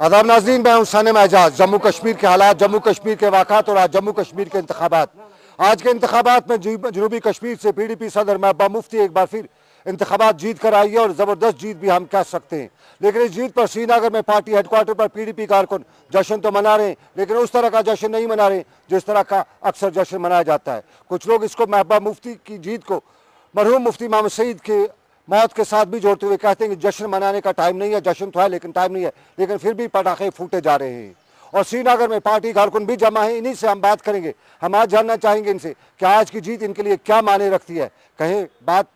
आदाब नाज़रीन, मैं हूं सानिम एजाज। जम्मू कश्मीर के हालात, जम्मू कश्मीर के वाक़ात और आज जम्मू कश्मीर के इंतखाबात। आज के इंतखाबात में जनूबी कश्मीर से PDP सदर महबूबा मुफ्ती एक बार फिर इंतखाबात जीत कर आई है और ज़बरदस्त जीत भी हम कह सकते हैं। लेकिन इस जीत पर श्रीनगर में पार्टी हेडक्वार्टर पर PDP कारकुन जश्न तो मना रहे हैं, लेकिन उस तरह का जश्न नहीं मना रहे जिस तरह का अक्सर जश्न मनाया जाता है। कुछ लोग इसको महबूबा मुफ्ती की जीत को मरहूम मुफ्ती मोहम्मद सईद के मौत के साथ भी जोड़ते हुए कहते हैं कि जश्न मनाने का टाइम नहीं है। जश्न तो है लेकिन टाइम नहीं है, लेकिन फिर भी पटाखे फूटे जा रहे हैं और श्रीनगर में पार्टी कारकुन भी जमा है। इन्हीं से हम बात करेंगे। हम आज जानना चाहेंगे इनसे कि आज की जीत इनके लिए क्या मायने रखती है। कहें बात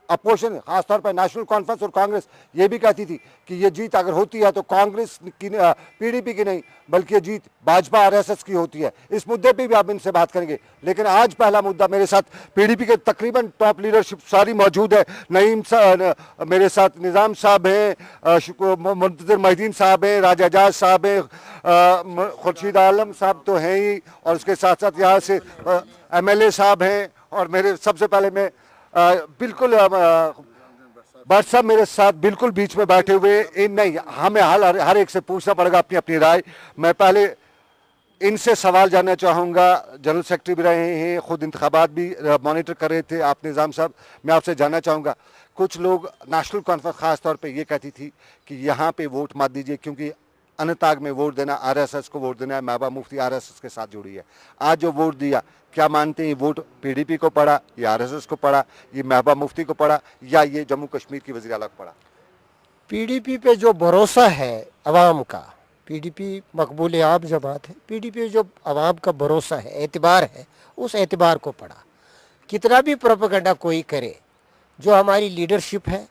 अपोजिशन, खासतौर पर नेशनल कॉन्फ्रेंस और कांग्रेस ये भी कहती थी कि ये जीत अगर होती है तो कांग्रेस की PDP की नहीं बल्कि ये जीत भाजपा RSS की होती है। इस मुद्दे पे भी आप इनसे बात करेंगे। लेकिन आज पहला मुद्दा, मेरे साथ PDP के तकरीबन टॉप लीडरशिप सारी मौजूद है। नईम मेरे साथ निज़ाम साहब हैं, मुंतज़िर मोहिद्दीन साहब हैं, राजा एजाज साहब हैं, खुर्शीद आलम साहब तो हैं ही, और उसके साथ साथ यहाँ से MLA साहब हैं, और मेरे सबसे पहले मैं बिल्कुल भट्ट साहब मेरे साथ बिल्कुल बीच में बैठे हुए। इन नहीं, हमें हर एक से पूछना पड़ेगा अपनी अपनी राय। मैं पहले इनसे सवाल जानना चाहूँगा। जनरल सेक्रेटरी भी रहे हैं, खुद इंतखाबात भी मॉनिटर कर रहे थे आप निज़ाम साहब। मैं आपसे जानना चाहूँगा, कुछ लोग नेशनल कॉन्फ्रेंस ख़ास तौर पे ये कहती थी कि यहाँ पे वोट मत दीजिए क्योंकि अनंतनाग में वोट देना RSS को वोट देना है, महबूबा मुफ्ती RSS के साथ जुड़ी है। आज जो वोट दिया, क्या मानते हैं वोट PDP को पड़ा या RSS को पड़ा, ये महबूबा मुफ्ती को पड़ा या ये जम्मू कश्मीर की वज़ीर आला को पड़ा? PDP पे जो भरोसा है अवाम का, PDP मकबूल आम जमात है, PDP पे जो अवाम का भरोसा है, एतबार है, उस एतबार को पड़ा। कितना भी प्रोपेगेंडा कोई करे, जो हमारी लीडरशिप है,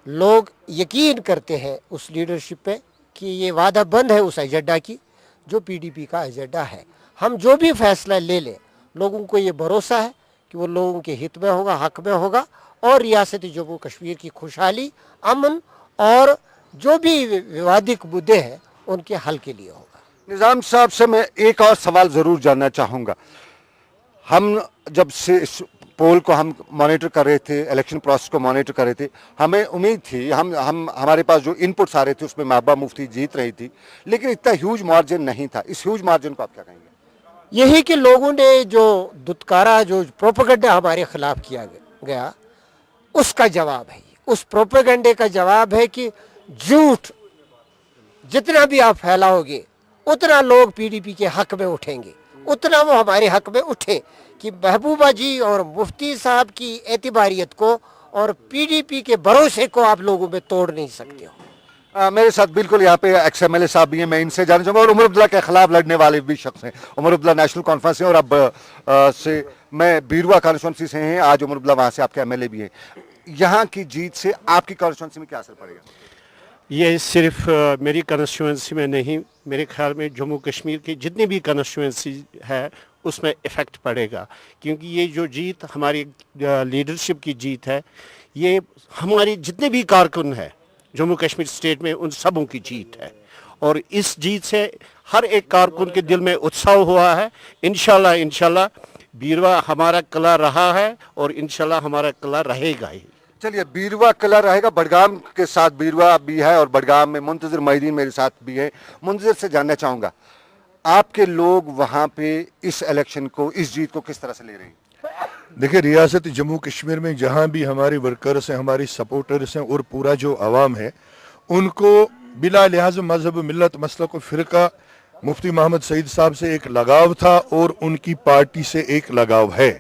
लोग यकीन करते हैं उस लीडरशिप पे कि ये वादा बंद है उस एजेंडा की जो PDP का एजेंडा है। हम जो भी फैसला ले लें, लोगों को ये भरोसा है कि वो लोगों के हित में होगा, हक में होगा, और रियासत जम्मू कश्मीर की खुशहाली, अमन और जो भी विवादित मुद्दे हैं उनके हल के लिए होगा। निज़ाम साहब से मैं एक और सवाल ज़रूर जानना चाहूँगा। हम जब से इस पोल को हम मॉनिटर कर रहे थे, इलेक्शन प्रोसेस को मॉनिटर कर रहे थे, हमें उम्मीद थी, हमारे पास जो इनपुट्स आ रहे थे उसमें महबूबा मुफ्ती जीत रही थी, लेकिन इतना ह्यूज मार्जिन नहीं था। इस ह्यूज मार्जिन को आप क्या कहेंगे? यही कि लोगों ने जो दुत्कारा, जो प्रोपेगेंडा हमारे खिलाफ किया गया, उसका जवाब है। उस प्रोपेगेंडे का जवाब है कि झूठ जितना भी आप फैलाओगे उतना लोग PDP के हक में उठेंगे, उतना वो हमारे हक में उठे कि महबूबा जी और मुफ्ती साहब की एतबारियत को और PDP के भरोसे को आप लोगों में तोड़ नहीं सकते हो। मेरे साथ बिल्कुल यहाँ पे XMLA साहब भी हैं, मैं इनसे जानना चाहूँगा, और उमर अब्दुल्ला के खिलाफ लड़ने वाले भी शख्स हैं। उमर अब्दुल्ला नेशनल कॉन्फ्रेंस से और अब से मैं बीरवा कॉन्स्टिट्यूंसी से हैं, आज उमर अब्दुल्ला वहाँ से आपके MLA भी हैं। यहाँ की जीत से आपकी कॉन्स्टिट्यूंसी में क्या असर पड़ेगा? ये सिर्फ मेरी कॉन्स्टिट्यूंसी में नहीं, मेरे ख्याल में जम्मू कश्मीर की जितनी भी कॉन्स्टिट्यूंसी है उसमें इफ़ेक्ट पड़ेगा, क्योंकि ये जो जीत हमारी लीडरशिप की जीत है, ये हमारी जितने भी कारकुन हैं जम्मू कश्मीर स्टेट में उन सबों की जीत है, और इस जीत से हर एक कारकुन के दिल में उत्साह हुआ है। इंशाल्लाह बीरवा हमारा किला रहा है और इंशाल्लाह हमारा किला रहेगा ही। चलिए, बीरवा किला रहेगा। बडगाम के साथ बीरवा भी है और बडगाम में मुंतज़िर मोहिद्दीन मेरे साथ भी है। मुंतज़िर से जानना चाहूँगा, आपके लोग वहाँ पे इस इलेक्शन को, इस जीत को किस तरह से ले रहे हैं? देखिए, रियासत जम्मू कश्मीर में जहाँ भी हमारे वर्कर्स हैं, हमारे सपोर्टर्स हैं और पूरा जो आवाम है, उनको बिला लिहाज मजहब, मिलत, मसलक और फ़िरका मुफ्ती मोहम्मद सईद साहब से एक लगाव था और उनकी पार्टी से एक लगाव है।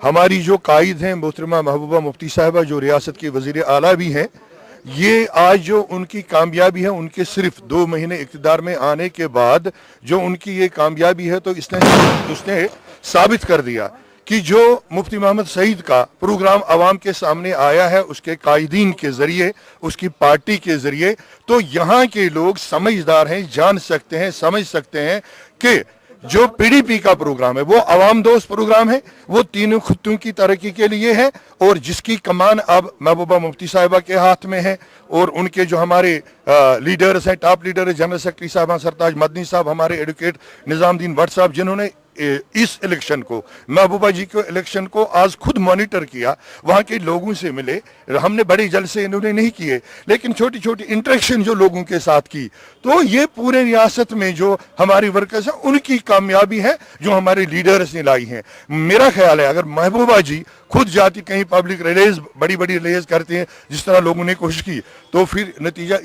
हमारी जो कायद हैं मोहतरमा महबूबा मुफ्ती साहिबा, जो रियासत की वज़ीर आला भी हैं, ये आज जो उनकी कामयाबी है, उनके सिर्फ 2 महीने इक़्तिदार में आने के बाद जो उनकी ये कामयाबी है, तो उसने साबित कर दिया कि जो मुफ्ती मोहम्मद सईद का प्रोग्राम आवाम के सामने आया है, उसके कायदीन के ज़रिए, उसकी पार्टी के ज़रिए, तो यहाँ के लोग समझदार हैं, जान सकते हैं, समझ सकते हैं कि जो PDP का प्रोग्राम है वो अवाम दोस्त प्रोग्राम है, वो तीनों खित्तों की तरक्की के लिए है, और जिसकी कमान अब महबूबा मुफ्ती साहिबा के हाथ में है, और उनके जो हमारे लीडर्स हैं, टॉप लीडर जनरल सेक्रेटरी साहब सरताज मदनी साहब, हमारे एडवोकेट निज़ामुद्दीन भट्ट साहब, जिन्होंने इस इलेक्शन को, महबूबा जी के इलेक्शन को आज खुद मॉनिटर किया, वहाँ के लोगों से मिले, हमने बड़े जलसे इन्होंने नहीं किए लेकिन छोटी छोटी इंटरेक्शन जो लोगों के साथ की, तो ये पूरे रियासत में जो हमारी वर्कर्स हैं उनकी कामयाबी है जो हमारे लीडर्स ने लाई है। मेरा ख्याल है अगर महबूबा जी खुद जाती कहीं पब्लिक रिलीज बड़ी बड़ी रिलीज करते हैं जिस तरह लोगों ने कोशिश की, तो फिर नतीजा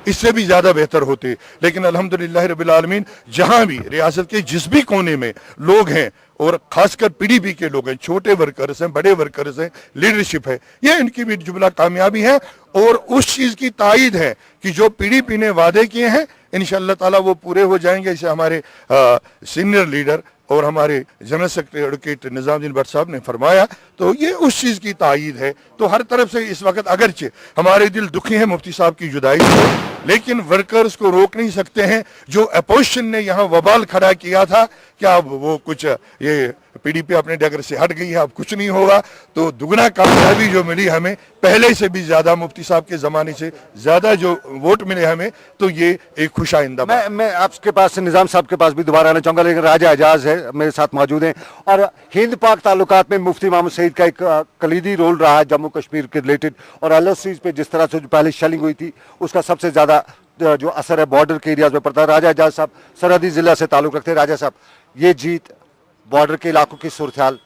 इससे भी ज्यादा बेहतर होते। लेकिन अल्हम्दुलिल्लाह रब्बिल आलमीन जहां भी रियासत के जिस भी कोने में लोग हैं और खासकर पीडीपी के लोग हैं, छोटे वर्कर्स हैं, बड़े वर्कर्स हैं, लीडरशिप है, ये इनकी भी जुमला कामयाबी है और उस चीज की तायद है कि जो पीडीपी ने वादे किए हैं इंशाअल्लाह ताला वो पूरे हो जाएंगे। इसे हमारे सीनियर लीडर और हमारे general secretary advocate Nizamuddin Bhatt साहब ने फरमाया, तो ये उस चीज की तायद है। तो हर तरफ से इस वक्त अगरचे हमारे दिल दुखी हैं मुफ्ती साहब की जुदाई से, लेकिन वर्कर्स को रोक नहीं सकते हैं। जो अपोजिशन ने यहाँ वबाल खड़ा किया था क्या अब वो कुछ ये पीडीपी अपने डगर से हट गई है, अब कुछ नहीं होगा, तो दुगना कामयाबी जो मिली हमें पहले से भी ज्यादा, मुफ्ती साहब के जमाने से ज्यादा जो वोट मिले हमें, तो ये एक खुश आइंदा। मैं आपके पास निजाम साहब के पास भी दोबारा आना चाहूंगा, लेकिन राजा एजाज है मेरे साथ मौजूद हैं और हिंद पाक ताल्लुकात में मुफ्ती मोहम्मद सईद का एक कलीदी रोल रहा है जम्मू कश्मीर के रिलेटेड, और एलओसीज पे जिस तरह से जो पहले शेलिंग हुई थी उसका सबसे ज्यादा जो असर है बॉर्डर के एरियाज में पड़ता है। राजा एजाज साहब सरहदी जिला से ताल्लुक रखते हैं। राजा साहब, ये जीत बॉर्डर के इलाकों की सूरत-ए-हाल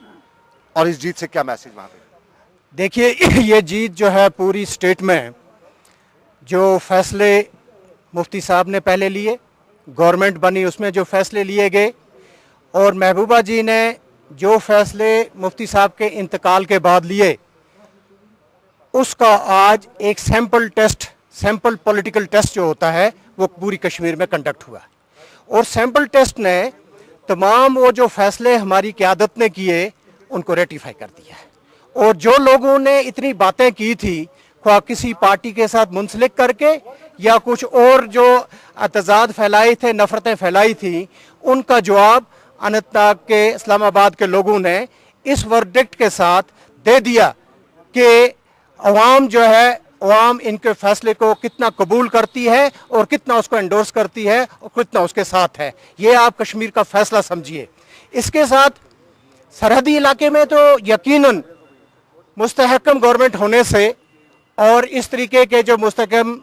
और इस जीत से क्या मैसेज वहां पे? देखिए ये जीत जो है पूरी स्टेट में, जो फैसले मुफ्ती साहब ने पहले लिए, गवर्नमेंट बनी उसमें जो फैसले लिए गए, और महबूबा जी ने जो फैसले मुफ्ती साहब के इंतकाल के बाद लिए, उसका आज एक सैंपल पॉलिटिकल टेस्ट जो होता है वो पूरी कश्मीर में कंडक्ट हुआ। और सैंपल टेस्ट ने तमाम वो जो फैसले हमारी क़यादत ने किए उनको रेटिफाई कर दिया है। और जो लोगों ने इतनी बातें की थी, ख्वाह किसी पार्टी के साथ मुंसलिक करके या कुछ और जो तजाद फैलाए थे, नफरतें फैलाई थी, उनका जवाब अनंतनाग के इस्लामाबाद के लोगों ने इस वर्डिक्ट के साथ दे दिया कि अवाम जो है, अवाम इनके फैसले को कितना कबूल करती है और कितना उसको एंडोर्स करती है और कितना उसके साथ है। ये आप कश्मीर का फैसला समझिए। इसके साथ सरहदी इलाके में तो यकीनन मुस्तहकम गवर्नमेंट होने से और इस तरीके के जो मुस्तहकम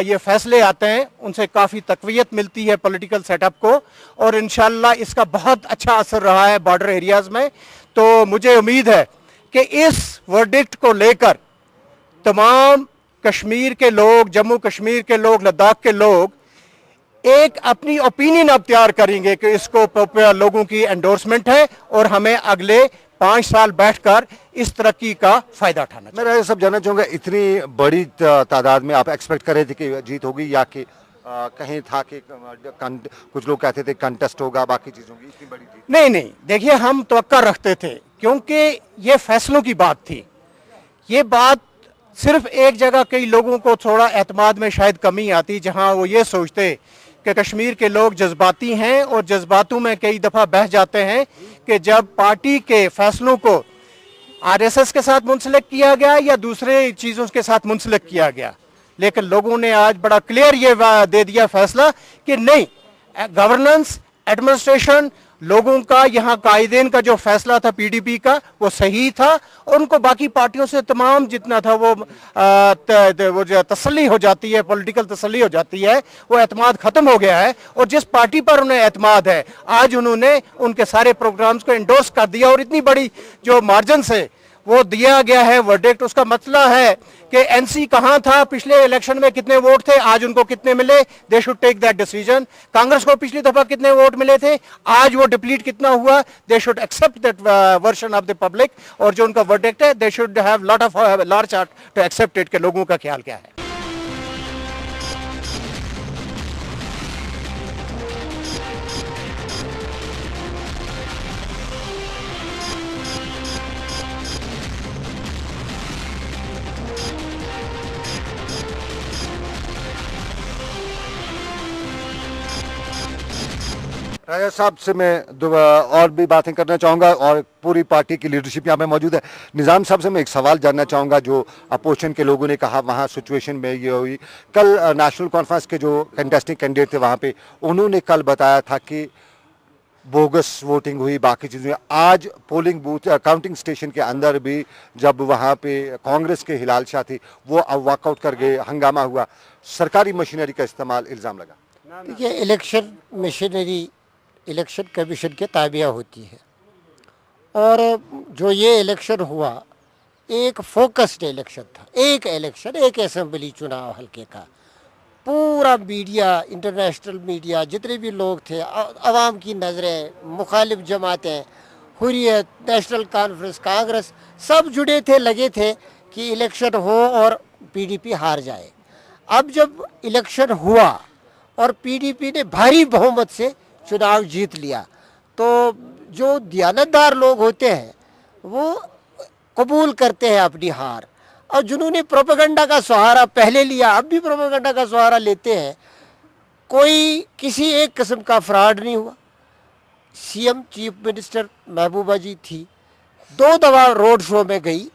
ये फैसले आते हैं उनसे काफ़ी तक़वियत मिलती है पॉलिटिकल सेटअप को, और इंशाअल्लाह इसका बहुत अच्छा असर रहा है बॉर्डर एरियाज़ में। तो मुझे उम्मीद है कि इस वर्डिक्ट को लेकर तमाम कश्मीर के लोग, जम्मू कश्मीर के लोग, लद्दाख के लोग एक अपनी ओपिनियन अब तैयार करेंगे कि इसको लोगों की एंडोर्समेंट है और हमें अगले 5 साल बैठकर इस तरक्की का फायदा उठाना। मैं राजा साहब जानना चाहूँगा, इतनी बड़ी तादाद में आप एक्सपेक्ट कर रहे थे कि जीत होगी या कि कहीं था कि कुछ लोग कहते थे कंटेस्ट होगा, बाकी चीज़ होगी, इतनी बड़ी जीत? नहीं, देखिए हम तवक्का रखते थे क्योंकि ये फैसलों की बात थी। ये बात सिर्फ एक जगह कई लोगों को थोड़ा एतमाद में शायद कमी आती, जहां वो ये सोचते कि कश्मीर के लोग जज्बाती हैं और जज्बातों में कई दफ़ा बह जाते हैं कि जब पार्टी के फैसलों को आरएसएस के साथ मुंसलिक किया गया या दूसरे चीज़ों के साथ मुंसलिक किया गया। लेकिन लोगों ने आज बड़ा क्लियर ये दे दिया फैसला कि नहीं, गवर्नेंस, एडमिनिस्ट्रेशन, लोगों का यहाँ कायदेन का जो फैसला था पीडीपी का वो सही था, और उनको बाकी पार्टियों से तमाम जितना था वो जो तसल्ली हो जाती है, पॉलिटिकल तसल्ली हो जाती है, वो एतमाद ख़त्म हो गया है। और जिस पार्टी पर उन्हें एतमाद है, आज उन्होंने उनके सारे प्रोग्राम्स को एंडोर्स कर दिया और इतनी बड़ी जो मार्जिन से वो दिया गया है वर्डिक्ट। उसका मतलब है कि एनसी कहाँ था, पिछले इलेक्शन में कितने वोट थे, आज उनको कितने मिले, they should take that decision. Congress को पिछली दफा कितने वोट मिले थे, आज वो डिप्लीट कितना हुआ, they should accept that version of the public. और जो उनका वर्डिक्ट है, they should have lot of large chart to accept it के लोगों का ख्याल क्या है। राजा साहब से मैं और भी बातें करना चाहूँगा और पूरी पार्टी की लीडरशिप यहाँ पे मौजूद है। निज़ाम साहब से मैं एक सवाल जानना चाहूँगा, जो अपोजिशन के लोगों ने कहा वहाँ सिचुएशन में ये हुई, कल नेशनल कॉन्फ्रेंस के जो कंटेस्टिंग कैंडिडेट थे वहाँ पे, उन्होंने कल बताया था कि बोगस वोटिंग हुई, बाकी चीज़ें। आज पोलिंग बूथ काउंटिंग स्टेशन के अंदर भी जब वहाँ पे कांग्रेस के हिलाल शाह थी, वो अब वॉकआउट कर गए, हंगामा हुआ, सरकारी मशीनरी का इस्तेमाल, इल्ज़ाम लगा। देखिए, इलेक्शन मशीनरी इलेक्शन कमीशन के ताबिया होती है, और जो ये इलेक्शन हुआ एक फोकस्ड इलेक्शन था, एक इलेक्शन, एक असेंबली चुनाव हल्के का। पूरा मीडिया, इंटरनेशनल मीडिया, जितने भी लोग थे, आवाम की नज़रें, मुखालिफ जमातें, हुर्रियत, नेशनल कॉन्फ्रेंस, कांग्रेस, सब जुड़े थे, लगे थे कि इलेक्शन हो और पीडीपी हार जाए। अब जब इलेक्शन हुआ और पीडीपी ने भारी बहुमत से चुनाव जीत लिया, तो जो दियानतदार लोग होते हैं वो कबूल करते हैं अपनी हार, और जिन्होंने प्रोपेगेंडा का सहारा पहले लिया, अब भी प्रोपेगेंडा का सहारा लेते हैं, कोई किसी एक किस्म का फ्रॉड नहीं हुआ। सीएम चीफ मिनिस्टर महबूबा जी थी, 2 दफा रोड शो में गई,